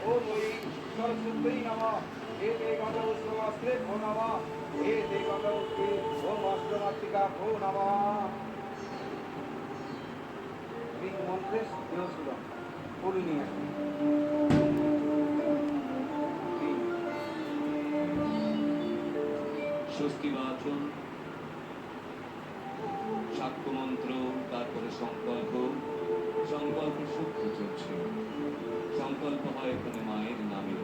ओम वै सरस्वती नमः हे देवास्त्रे भो नमः हे देवास्त्रे ओम अष्टमातृका भो नमः রিং মন্ত্রে দেহসুদম পড়ে নিয়ে আসুন স্বস্তি বাচন সাক্ষ্য মন্ত্র তারপরে সংকল্প সংকল্প সূত্র চলছে সংকল্প হয় এখানে মায়ের নামে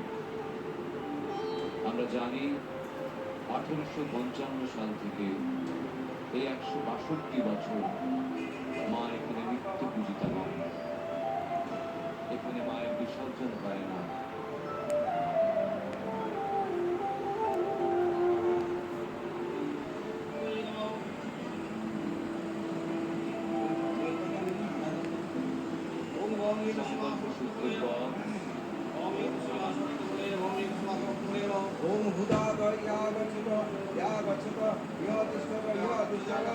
আমরা জানি 1855 সাল থেকে এই 162 বছর মা এখানে নিত্য পূজিতা হন এখানে মায়ের বিসর্জন হয় না ओम हुदाग या गच्छत या गच्छत या तिष्ठत या तिष्ठत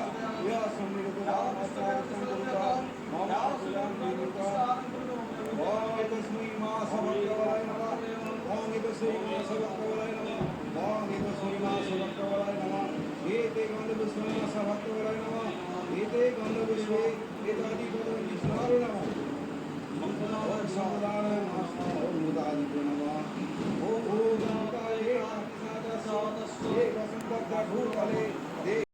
या सम्मिलिता मस्तावसंकुलता मम पूजां विनिता ओम एतस्मै मा समर्पयामि नमः ओम एतस्मै मा समर्पयामि